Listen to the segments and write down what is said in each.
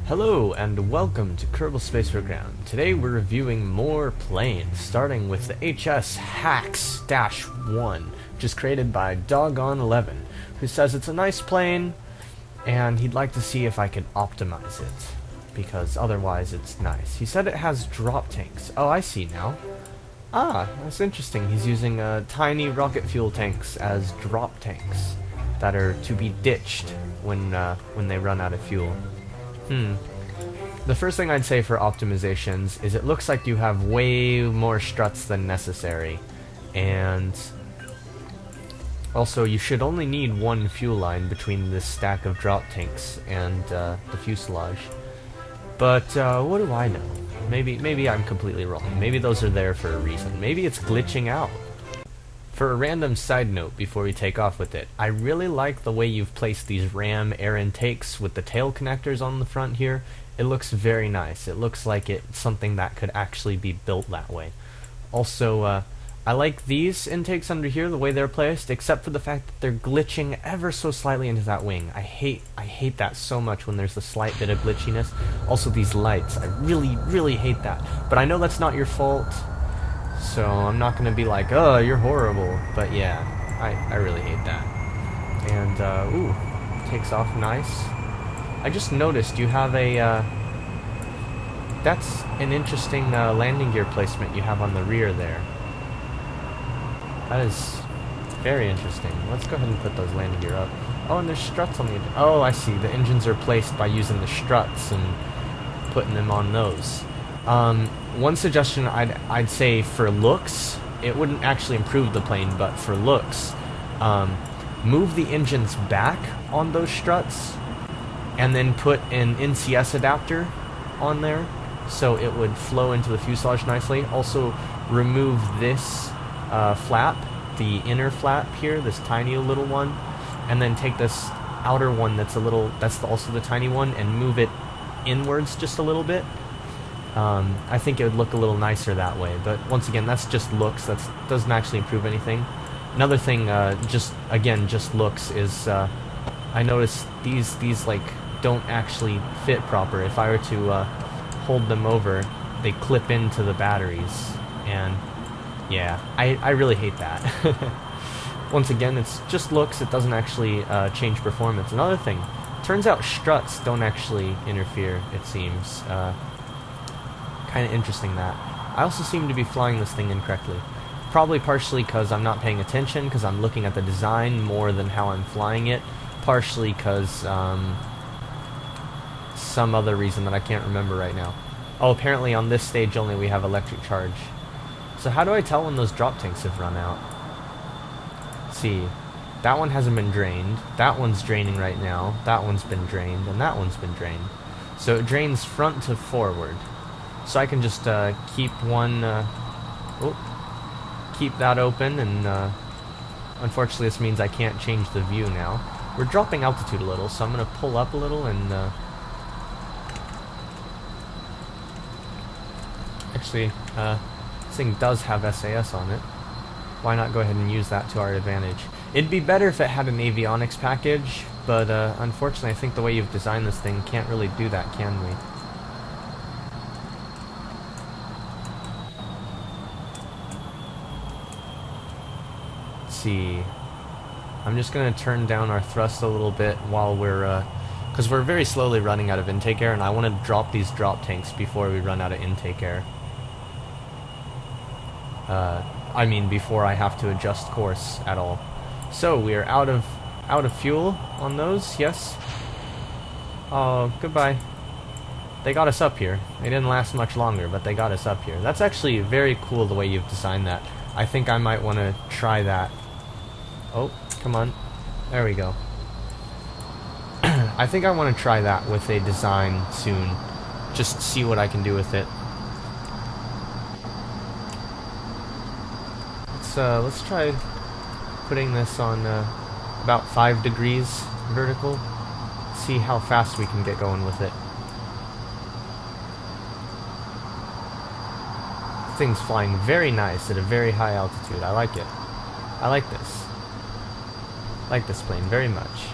Hello and welcome to Kerbal Space Program. Today we're reviewing more planes, starting with the HS Hax-1, which is created by Doggone11, who says it's a nice plane, and he'd like to see if I could optimize it, because otherwise it's nice. He said it has drop tanks. Oh, I see now. Ah, that's interesting. He's using tiny rocket fuel tanks as drop tanks that are to be ditched when they run out of fuel. The first thing I'd say for optimizations is it looks like you have way more struts than necessary, and also you should only need one fuel line between this stack of drop tanks and the fuselage. But what do I know? Maybe I'm completely wrong. Maybe those are there for a reason. Maybe it's glitching out. For a random side note before we take off with it, I really like the way you've placed these ram air intakes with the tail connectors on the front here. It looks very nice. It looks like it's something that could actually be built that way. Also, I like these intakes under here, the way they're placed, except for the fact that they're glitching ever so slightly into that wing. I hate that so much when there's a slight bit of glitchiness. Also these lights, I really hate that. But I know that's not your fault, so I'm not going to be like, oh, you're horrible. But yeah, I really hate that. And, ooh, takes off nice. I just noticed you have a, that's an interesting landing gear placement you have on the rear there. That is very interesting. Let's go ahead and put those landing gear up. Oh, and there's struts on the engine. Oh, I see. The engines are placed by using the struts and putting them on those. One suggestion I'd say for looks, it wouldn't actually improve the plane, but for looks, move the engines back on those struts and then put an NCS adapter on there so it would flow into the fuselage nicely. Also, remove this flap, the inner flap here, this tiny little one, and then take this outer one that's also the tiny one, and move it inwards just a little bit. I think it would look a little nicer that way, but once again, that's just looks. That doesn't actually improve anything. Another thing, just looks, is I noticed these like don't actually fit proper. If I were to hold them over, they clip into the batteries, and yeah, I really hate that. Once again, it's just looks. It doesn't actually change performance. Another thing, turns out struts don't actually interfere, it seems. Kind of interesting that. I also seem to be flying this thing incorrectly. Probably partially because I'm not paying attention, because I'm looking at the design more than how I'm flying it. Partially because some other reason that I can't remember right now. Oh, apparently on this stage only we have electric charge. So how do I tell when those drop tanks have run out? Let's see, that one hasn't been drained. That one's draining right now. That one's been drained, and that one's been drained. So it drains front to forward. So I can just keep keep that open, and unfortunately this means I can't change the view now. We're dropping altitude a little, so I'm going to pull up a little, and actually, this thing does have SAS on it. Why not go ahead and use that to our advantage? It'd be better if it had an avionics package, but unfortunately I think the way you've designed this thing can't really do that, can we? See, I'm just going to turn down our thrust a little bit while we're because we're very slowly running out of intake air, and I want to drop these drop tanks before we run out of intake air. I mean before I have to adjust course at all. So we are out of fuel on those. Yes. Oh, goodbye. They got us up here. They didn't last much longer, but they got us up here. That's actually very cool the way you've designed that. I think I might want to try that. Oh, come on. There we go. I think I want to try that with a design soon. Just see what I can do with it. Let's try putting this on about 5 degrees vertical. See how fast we can get going with it. This thing's flying very nice at a very high altitude. I like it. I like this. I like this plane very much.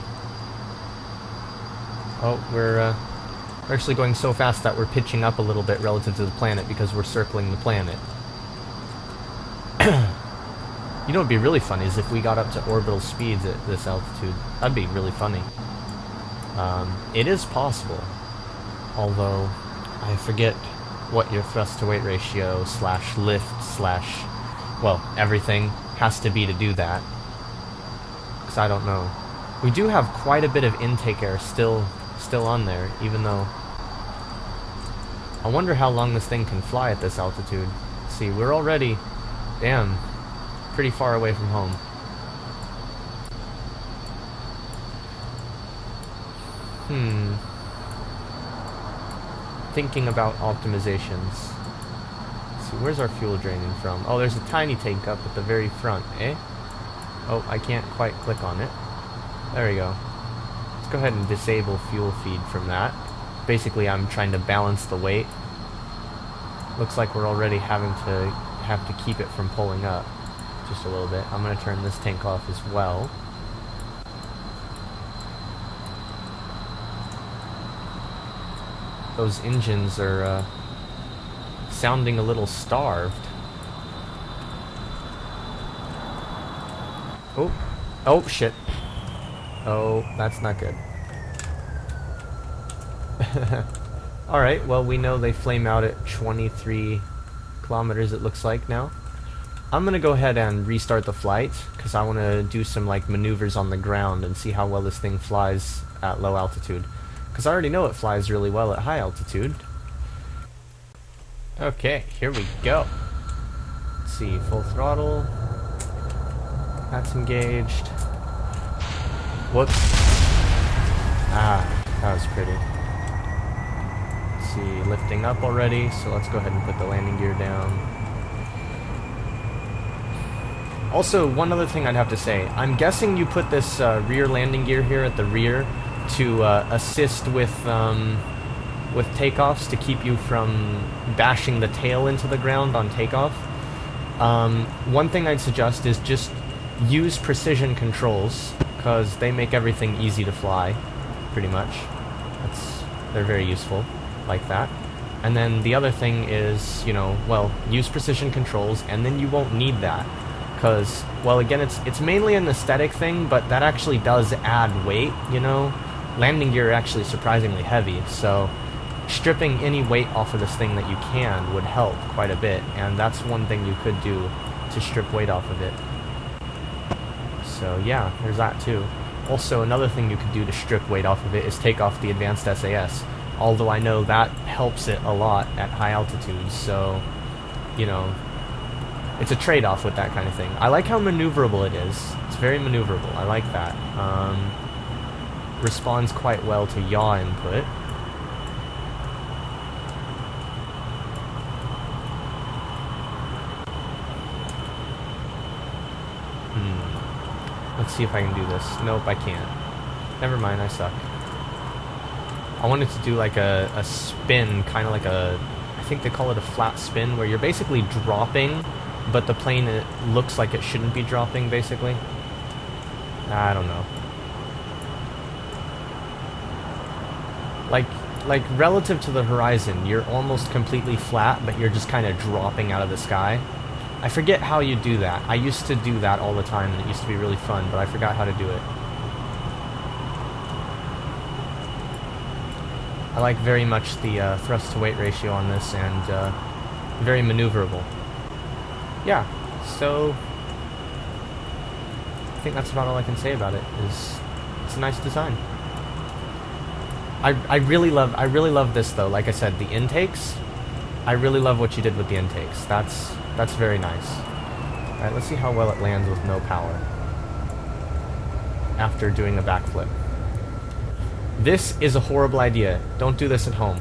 Oh, we're We're actually going so fast that we're pitching up a little bit relative to the planet because we're circling the planet. You know what would be really funny is if we got up to orbital speeds at this altitude. That'd be really funny. It is possible. Although, I forget what your thrust-to-weight ratio / lift / well, everything has to be to do that. Because I don't know. We do have quite a bit of intake air still on there, even though... I wonder how long this thing can fly at this altitude. Let's see, we're already... Damn. Pretty far away from home. Thinking about optimizations. Let's see, where's our fuel draining from? Oh, there's a tiny tank up at the very front, eh? Oh, I can't quite click on it. There we go. Let's go ahead and disable fuel feed from that. Basically, I'm trying to balance the weight. Looks like we're already have to keep it from pulling up just a little bit. I'm going to turn this tank off as well. Those engines are sounding a little starved. Oh shit. Oh, that's not good. Alright, well, we know they flame out at 23 kilometers, it looks like, now. I'm gonna go ahead and restart the flight, because I want to do some, like, maneuvers on the ground and see how well this thing flies at low altitude. Because I already know it flies really well at high altitude. Okay, here we go. Let's see, full throttle. That's engaged. Whoops. Ah, that was pretty. Let's see, lifting up already, so let's go ahead and put the landing gear down. Also, one other thing I'd have to say. I'm guessing you put this rear landing gear here at the rear to assist with takeoffs, to keep you from bashing the tail into the ground on takeoff. One thing I'd suggest is just use precision controls, because they make everything easy to fly, pretty much. They're very useful, like that. And then the other thing is, you know, well, use precision controls, and then you won't need that. Because, well, again, it's mainly an aesthetic thing, but that actually does add weight, you know? Landing gear are actually surprisingly heavy, so stripping any weight off of this thing that you can would help quite a bit, and that's one thing you could do to strip weight off of it. So yeah, there's that too. Also, another thing you could do to strip weight off of it is take off the advanced SAS, although I know that helps it a lot at high altitudes, so, you know, it's a trade-off with that kind of thing. I like how maneuverable it is. It's very maneuverable. I like that. Responds quite well to yaw input. Let's see if I can do this. Nope, I can't. Never mind, I suck. I wanted to do like a spin, kind of like I think they call it a flat spin, where you're basically dropping, but the plane, it looks like it shouldn't be dropping, basically. I don't know. Like relative to the horizon, you're almost completely flat, but you're just kind of dropping out of the sky. I forget how you do that. I used to do that all the time, and it used to be really fun, but I forgot how to do it. I like very much the thrust-to-weight ratio on this, and very maneuverable. Yeah, so I think that's about all I can say about it. It's a nice design. I really love this though. Like I said, the intakes. I really love what you did with the intakes. That's very nice. All right, let's see how well it lands with no power after doing a backflip. This is a horrible idea. Don't do this at home.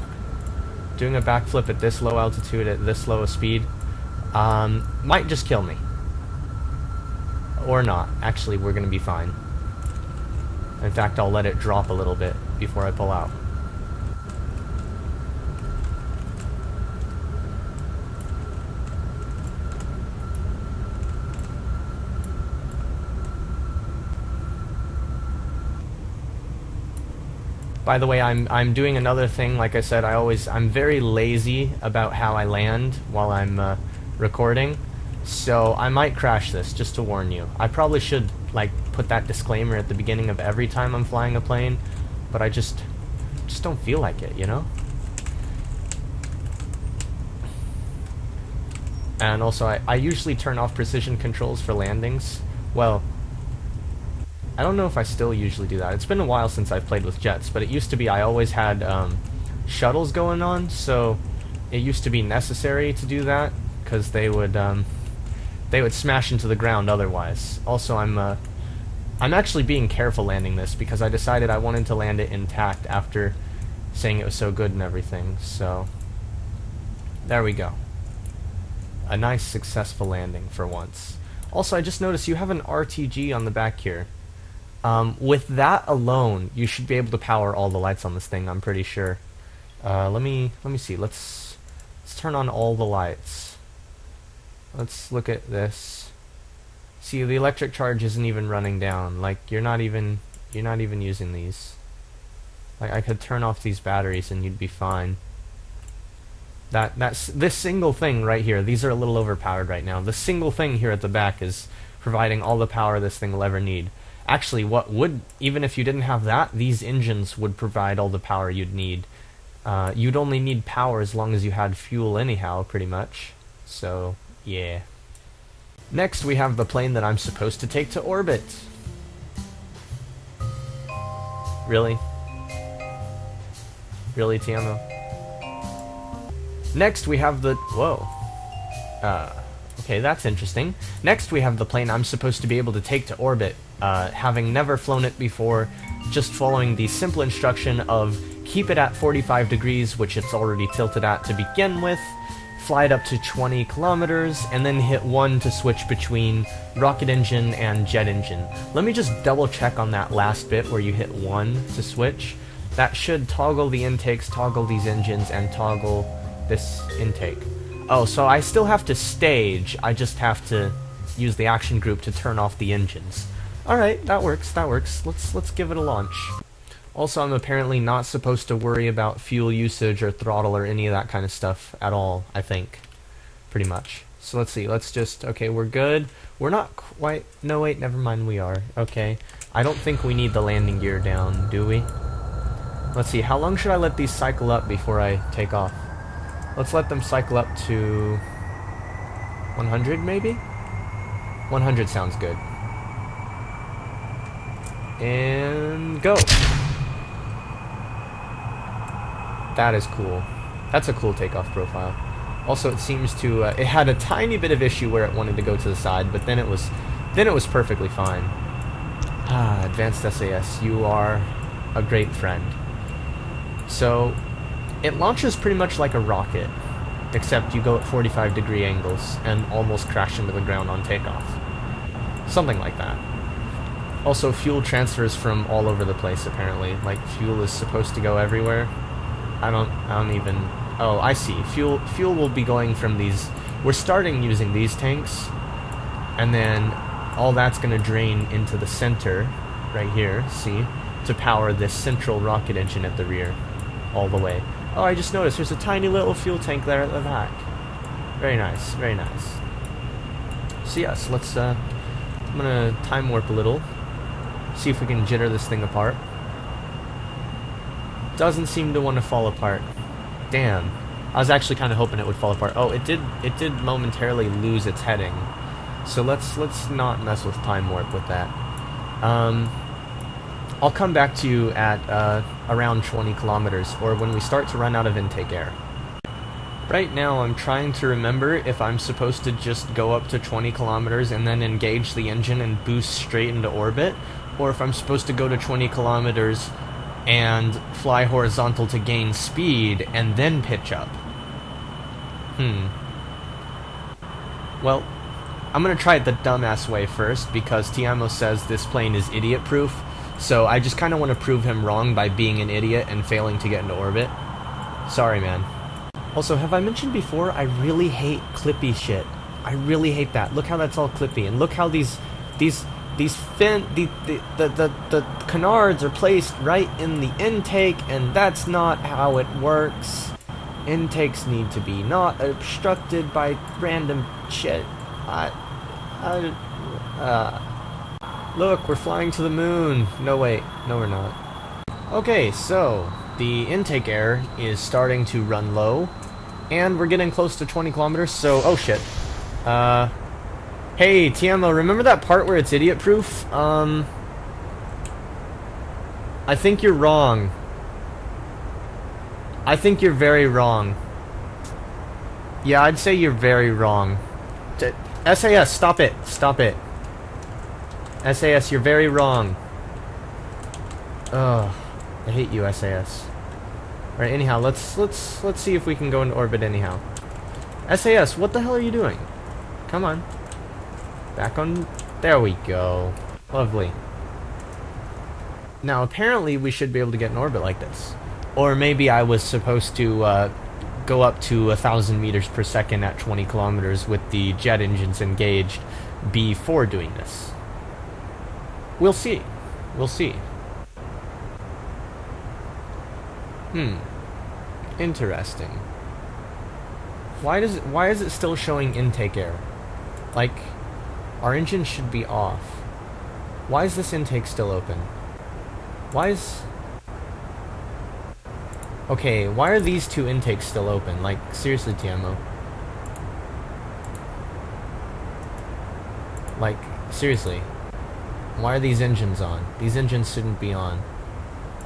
Doing a backflip at this low altitude, at this low a speed, might just kill me. Or not. Actually, we're going to be fine. In fact, I'll let it drop a little bit before I pull out. By the way, I'm doing another thing. Like I said, I'm very lazy about how I land while I'm recording, so I might crash this, just to warn you. I probably should like put that disclaimer at the beginning of every time I'm flying a plane, but I just don't feel like it, you know? And also, I usually turn off precision controls for landings. Well, I don't know if I still usually do that. It's been a while since I've played with jets, but it used to be I always had shuttles going on, so it used to be necessary to do that, because they would smash into the ground otherwise. Also, I'm actually being careful landing this, because I decided I wanted to land it intact after saying it was so good and everything, so there we go. A nice successful landing for once. Also, I just noticed you have an RTG on the back here. With that alone, you should be able to power all the lights on this thing, I'm pretty sure. Let me see. Let's turn on all the lights. Let's look at this. See, the electric charge isn't even running down. Like, you're not even using these. Like, I could turn off these batteries and you'd be fine. This single thing right here, these are a little overpowered right now. The single thing here at the back is providing all the power this thing will ever need. Actually, even if you didn't have that, these engines would provide all the power you'd need. You'd only need power as long as you had fuel anyhow, pretty much. So, yeah. Next, we have the plane that I'm supposed to take to orbit. Really? Really, Tiamo? Next, we have the... Whoa. Okay, that's interesting. Next, we have the plane I'm supposed to be able to take to orbit, having never flown it before, just following the simple instruction of keep it at 45 degrees, which it's already tilted at to begin with, fly it up to 20 kilometers, and then hit 1 to switch between rocket engine and jet engine. Let me just double check on that last bit where you hit 1 to switch. That should toggle the intakes, toggle these engines, and toggle this intake. Oh, so I still have to stage, I just have to use the action group to turn off the engines. Alright, that works. Let's give it a launch. Also, I'm apparently not supposed to worry about fuel usage or throttle or any of that kind of stuff at all, I think. Pretty much. So let's see, okay, we're good. We're not quite, no wait, never mind, we are. Okay. I don't think we need the landing gear down, do we? Let's see, how long should I let these cycle up before I take off? Let's let them cycle up to 100 maybe? 100 sounds good. And go! That is cool. That's a cool takeoff profile. Also, it seems to, it had a tiny bit of issue where it wanted to go to the side, but then it was perfectly fine. Ah, Advanced SAS, you are a great friend. So, it launches pretty much like a rocket, except you go at 45-degree angles and almost crash into the ground on takeoff. Something like that. Also, fuel transfers from all over the place, apparently. Like, fuel is supposed to go everywhere. I don't even... Oh, I see. Fuel will be going from these... We're starting using these tanks, and then all that's going to drain into the center, right here, see, to power this central rocket engine at the rear, all the way. Oh, I just noticed there's a tiny little fuel tank there at the back. Very nice, very nice. So yes, let's, I'm gonna time warp a little. See if we can jitter this thing apart. Doesn't seem to want to fall apart. Damn. I was actually kind of hoping it would fall apart. Oh, it did momentarily lose its heading. So let's not mess with time warp with that. I'll come back to you at around 20 kilometers, or when we start to run out of intake air. Right now I'm trying to remember if I'm supposed to just go up to 20 kilometers and then engage the engine and boost straight into orbit, or if I'm supposed to go to 20 kilometers and fly horizontal to gain speed and then pitch up. Well, I'm gonna try it the dumbass way first, because Tiamo says this plane is idiot-proof, so I just kind of want to prove him wrong by being an idiot and failing to get into orbit. Sorry, man. Also, have I mentioned before, I really hate clippy shit. I really hate that. Look how that's all clippy, and look how these these the canards are placed right in the intake, and that's not how it works. Intakes need to be not obstructed by random shit. Look, we're flying to the moon. No, wait. No, we're not. Okay, so the intake air is starting to run low, and we're getting close to 20 kilometers, so... Oh, shit. Hey, Tiamo, remember that part where it's idiot-proof? I think you're wrong. I think you're very wrong. Yeah, I'd say you're very wrong. SAS, stop it. Stop it. SAS, you're very wrong. Ugh. I hate you, SAS. Alright, anyhow, let's see if we can go into orbit anyhow. SAS, what the hell are you doing? Come on. Back on... There we go. Lovely. Now, apparently we should be able to get in orbit like this. Or maybe I was supposed to go up to 1,000 meters per second at 20 kilometers with the jet engines engaged before doing this. We'll see. We'll see. Interesting. Why is it still showing intake air? Like, our engine should be off. Why is this intake still open? Why is... Okay, why are these two intakes still open? Like, seriously, Tiamo. Like, seriously. Why are these engines on? These engines shouldn't be on.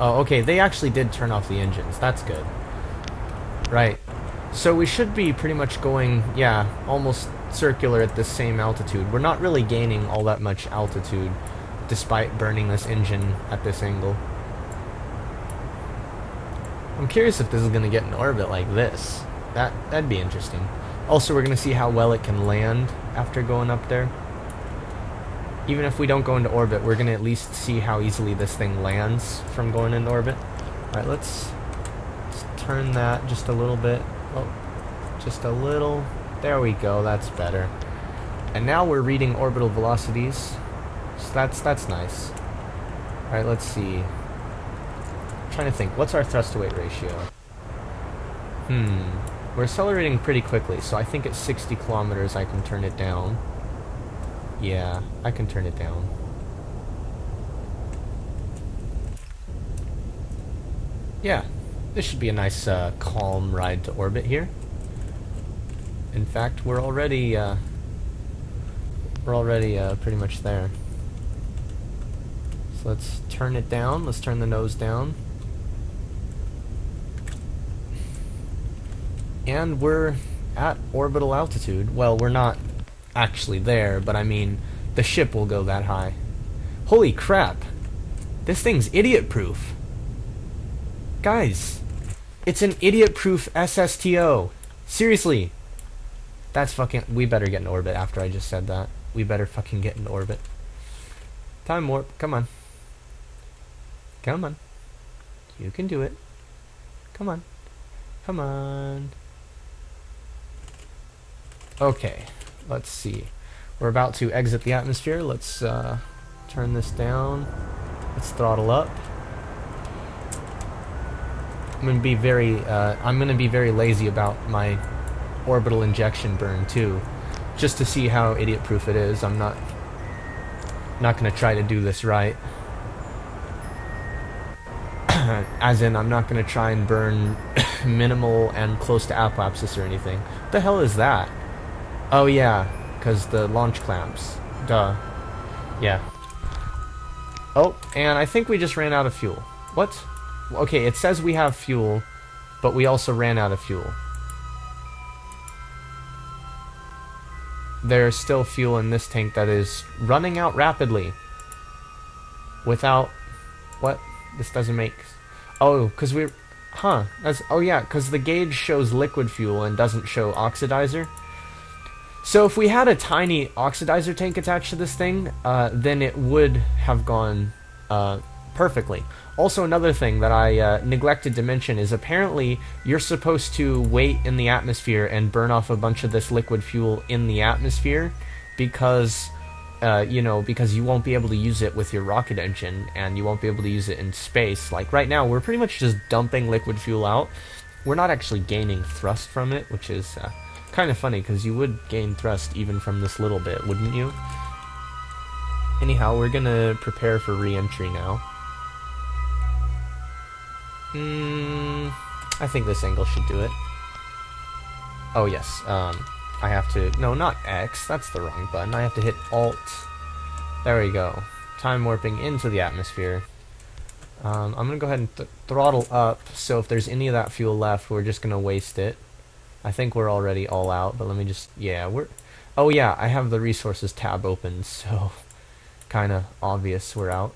Oh, okay, they actually did turn off the engines. That's good. Right. So we should be pretty much going, yeah, almost circular at the same altitude. We're not really gaining all that much altitude, despite burning this engine at this angle. I'm curious if this is going to get in orbit like this. That'd be interesting. Also, we're going to see how well it can land after going up there. Even if we don't go into orbit, we're going to at least see how easily this thing lands from going into orbit. Alright, let's turn that just a little bit. Oh, just a little. There we go, that's better. And now we're reading orbital velocities. So that's nice. Alright, let's see. I'm trying to think, what's our thrust-to-weight ratio? We're accelerating pretty quickly, so I think at 60 kilometers I can turn it down. Yeah, I can turn it down. Yeah, this should be a nice, calm ride to orbit here. In fact, we're already pretty much there. So let's turn it down. Let's turn the nose down. And we're at orbital altitude. Well, we're not actually there, but I mean, the ship will go that high. Holy crap! This thing's idiot-proof. Guys, it's an idiot-proof SSTO. Seriously. That's fucking... We better get in orbit after I just said that. We better fucking get in orbit. Time warp. Come on. Come on. You can do it. Come on. Come on. Okay. Let's see. We're about to exit the atmosphere. Let's turn this down. Let's throttle up. I'm gonna be very lazy about my orbital injection burn too, just to see how idiot-proof it is. I'm not gonna try to do this right. As in, I'm not gonna try and burn minimal and close to apoapsis or anything. What the hell is that? Oh yeah, because the launch clamps. Duh. Yeah. Oh, and I think we just ran out of fuel. What? Okay, it says we have fuel, but we also ran out of fuel. There's still fuel in this tank that is running out rapidly. Without... What? This doesn't make... Oh, because we're... Huh. That's... Oh yeah, because the gauge shows liquid fuel and doesn't show oxidizer. So if we had a tiny oxidizer tank attached to this thing, then it would have gone perfectly. Also, another thing that I neglected to mention is apparently you're supposed to wait in the atmosphere and burn off a bunch of this liquid fuel in the atmosphere, because you know, because you won't be able to use it with your rocket engine, and you won't be able to use it in space. Like right now, we're pretty much just dumping liquid fuel out. We're not actually gaining thrust from it, which is kind of funny, because you would gain thrust even from this little bit, wouldn't you? Anyhow, we're gonna prepare for re-entry now. I think this angle should do it. Oh yes, I have to, no, not X, that's the wrong button. I have to hit Alt. There we go. Time warping into the atmosphere. I'm gonna go ahead and throttle up, so if there's any of that fuel left, we're just gonna waste it. I think we're already all out, but let me just, yeah, oh yeah, I have the resources tab open, so kinda obvious we're out.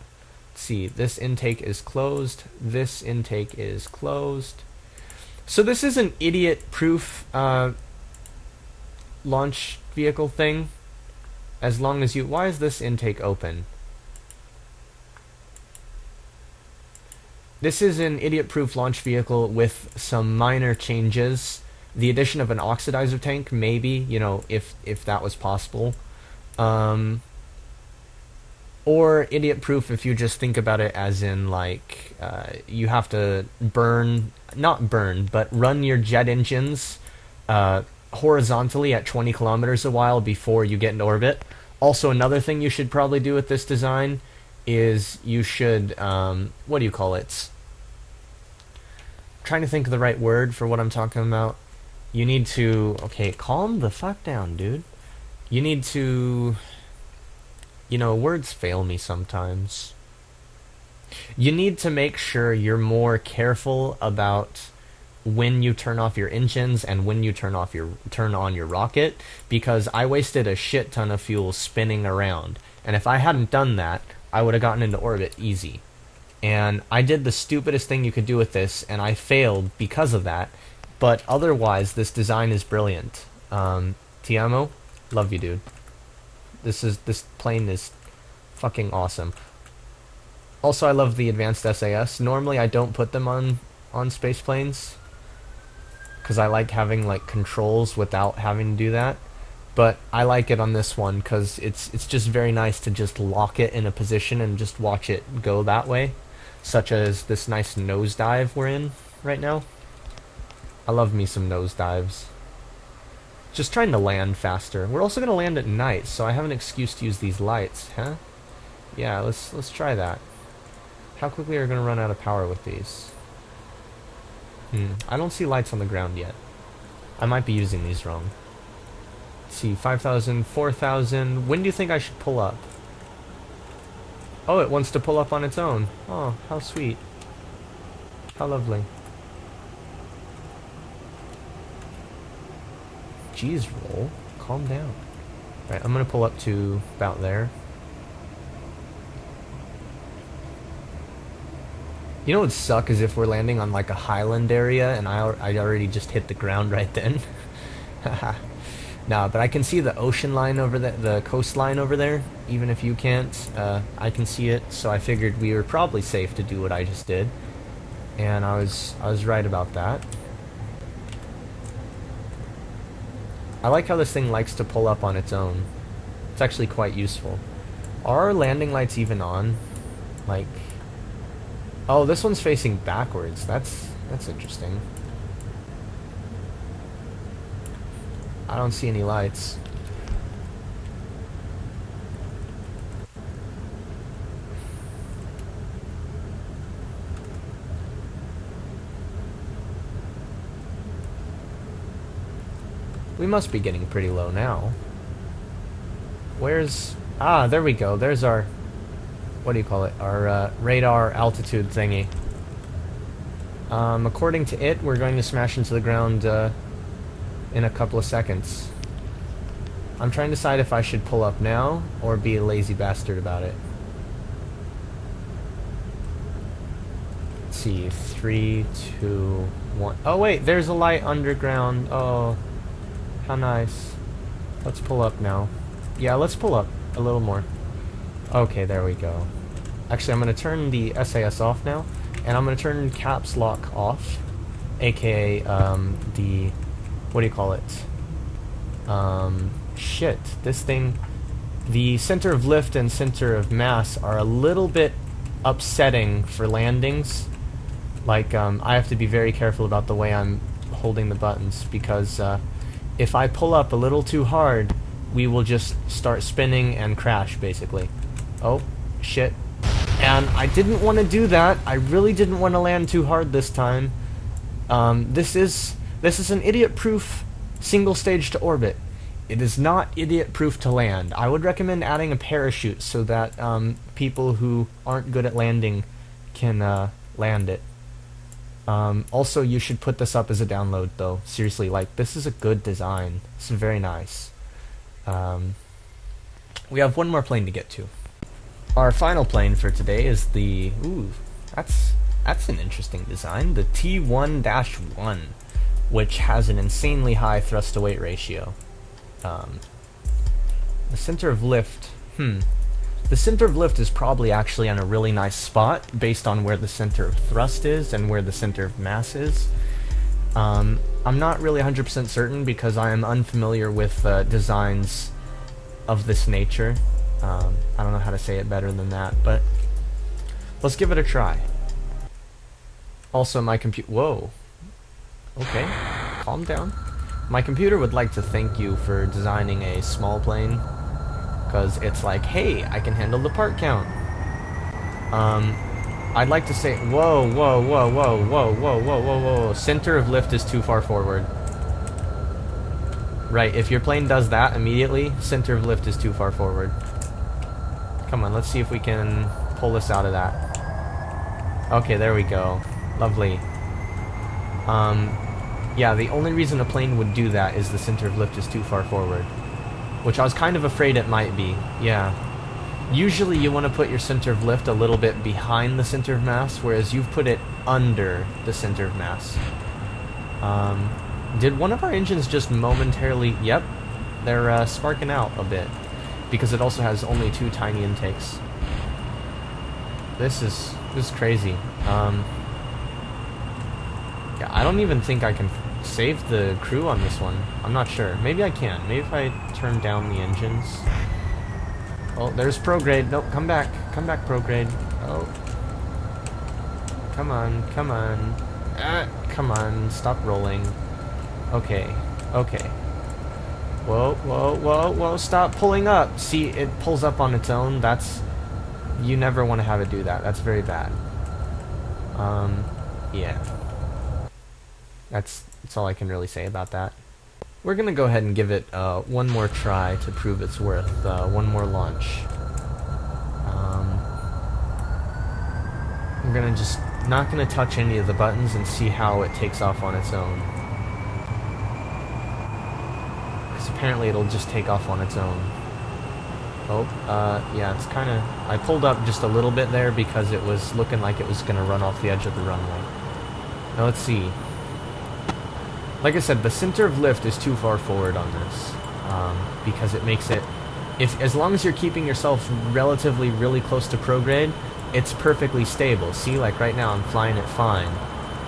Let's see, this intake is closed, this intake is closed. So this is an idiot-proof, launch vehicle thing. As long as you, why is this intake open? This is an idiot-proof launch vehicle with some minor changes. The addition of an oxidizer tank, maybe, you know, if that was possible. Or idiot-proof if you just think about it as in, like, you have to not burn, but run your jet engines horizontally at 20 kilometers a while before you get into orbit. Also, another thing you should probably do with this design is you should, what do you call it? I'm trying to think of the right word for what I'm talking about. You need to, okay, calm the fuck down, dude. You need to, you know, words fail me sometimes. You need to make sure you're more careful about when you turn off your engines and when you turn on your rocket, because I wasted a shit ton of fuel spinning around, and if I hadn't done that, I would have gotten into orbit easy. And I did the stupidest thing you could do with this, and I failed because of that. But otherwise, this design is brilliant. Tiamo, love you, dude. This plane is fucking awesome. Also, I love the advanced SAS. Normally, I don't put them on space planes, because I like having like controls without having to do that. But I like it on this one because it's just very nice to just lock it in a position and just watch it go that way, such as this nice nosedive we're in right now. I love me some nosedives. Just trying to land faster. We're also gonna land at night, so I have an excuse to use these lights, huh? Yeah, let's try that. How quickly are we gonna run out of power with these? I don't see lights on the ground yet. I might be using these wrong. Let's see, 5,000, 4,000. When do you think I should pull up? Oh, it wants to pull up on its own. Oh, how sweet. How lovely. Jeez, roll. Calm down. Right, I'm gonna pull up to about there. You know what would suck is if we're landing on like a highland area and I already just hit the ground right then. Nah, but I can see the ocean line over there, the coastline over there. Even if you can't, I can see it. So I figured we were probably safe to do what I just did, and I was right about that. I like how this thing likes to pull up on its own. It's actually quite useful. Are our landing lights even on? Like, oh, this one's facing backwards. That's interesting. I don't see any lights. We must be getting pretty low now. Where's... Ah, there we go. There's our... What do you call it? Our radar altitude thingy. According to it, we're going to smash into the ground in a couple of seconds. I'm trying to decide if I should pull up now or be a lazy bastard about it. Let's see. 3, 2, 1. Oh wait, there's a light underground. Oh, how nice. Let's pull up now. Yeah, let's pull up a little more. Okay, there we go. Actually, I'm going to turn the SAS off now, and I'm going to turn caps lock off, aka what do you call it? Shit, this thing The center of lift and center of mass are a little bit upsetting for landings. Like, I have to be very careful about the way I'm holding the buttons, because if I pull up a little too hard, we will just start spinning and crash, basically. Oh, shit. And I didn't want to do that. I really didn't want to land too hard this time. This is an idiot-proof single stage to orbit. It is not idiot-proof to land. I would recommend adding a parachute so that people who aren't good at landing can land it. Also, you should put this up as a download, though. Seriously, like, this is a good design. It's very nice. We have one more plane to get to. Our final plane for today is the... Ooh, that's an interesting design. The T1-1, which has an insanely high thrust-to-weight ratio. The center of lift... The center of lift is probably actually on a really nice spot, based on where the center of thrust is and where the center of mass is. I'm not really 100% certain, because I am unfamiliar with designs of this nature. I don't know how to say it better than that, but let's give it a try. Also, my computer... Whoa. Okay, calm down. My computer would like to thank you for designing a small plane, because it's like, hey, I can handle the part count. I'd like to say... Whoa, whoa, whoa, whoa, whoa, whoa, whoa, whoa, whoa. Center of lift is too far forward. Right, if your plane does that immediately, center of lift is too far forward. Come on, let's see if we can pull this out of that. Okay, there we go. Lovely. Yeah, the only reason a plane would do that is the center of lift is too far forward. Which I was kind of afraid it might be, yeah. Usually you want to put your center of lift a little bit behind the center of mass, whereas you've put it under the center of mass. Did one of our engines just momentarily... Yep, they're sparking out a bit, because it also has only 2 tiny intakes. This is crazy. Yeah, I don't even think I can save the crew on this one. I'm not sure. Maybe I can. Maybe if I turn down the engines. Oh, there's prograde. Nope, come back. Come back, prograde. Oh. Come on, come on. Come on, stop rolling. Okay, okay. Whoa, whoa, whoa, whoa, stop pulling up. See, it pulls up on its own. That's... You never want to have it do that. That's very bad. Yeah. That's all I can really say about that. We're gonna go ahead and give it one more try to prove its worth. One more launch. I'm gonna just not gonna touch any of the buttons and see how it takes off on its own. Because apparently it'll just take off on its own. Oh, yeah, it's kind of... I pulled up just a little bit there because it was looking like it was gonna run off the edge of the runway. Now let's see. Like I said, the center of lift is too far forward on this, because it makes it... As long as you're keeping yourself relatively really close to prograde, it's perfectly stable. See, like right now I'm flying it fine,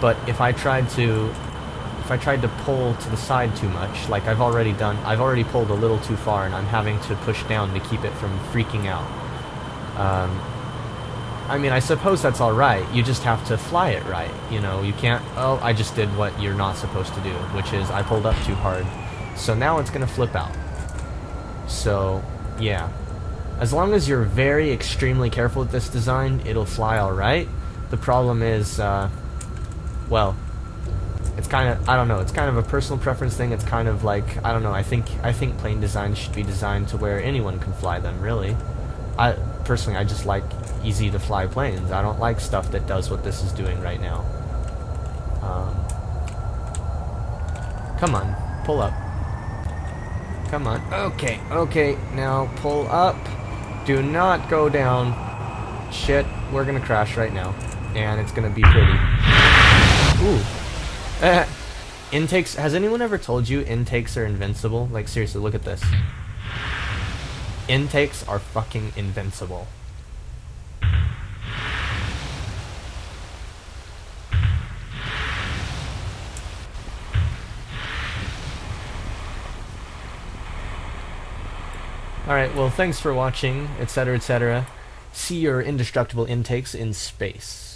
but if I tried to pull to the side too much, like I've already pulled a little too far, and I'm having to push down to keep it from freaking out. I mean, I suppose that's alright, you just have to fly it right, you know, you can't... Oh, I just did what you're not supposed to do, which is I pulled up too hard. So now it's gonna flip out. So, yeah. As long as you're very extremely careful with this design, it'll fly alright. The problem is, well, it's kind of, I don't know, it's kind of a personal preference thing. It's kind of like, I don't know, I think plane designs should be designed to where anyone can fly them, really. Personally, I just like easy to fly planes. I don't like stuff that does what this is doing right now. Come on, pull up. Come on. Okay, okay, now pull up. Do not go down. Shit, we're gonna crash right now. And it's gonna be pretty. Ooh. Intakes, has anyone ever told you intakes are invincible? Like, seriously, look at this. Intakes are fucking invincible. Alright, well, thanks for watching, etc., etc. See your indestructible intakes in space.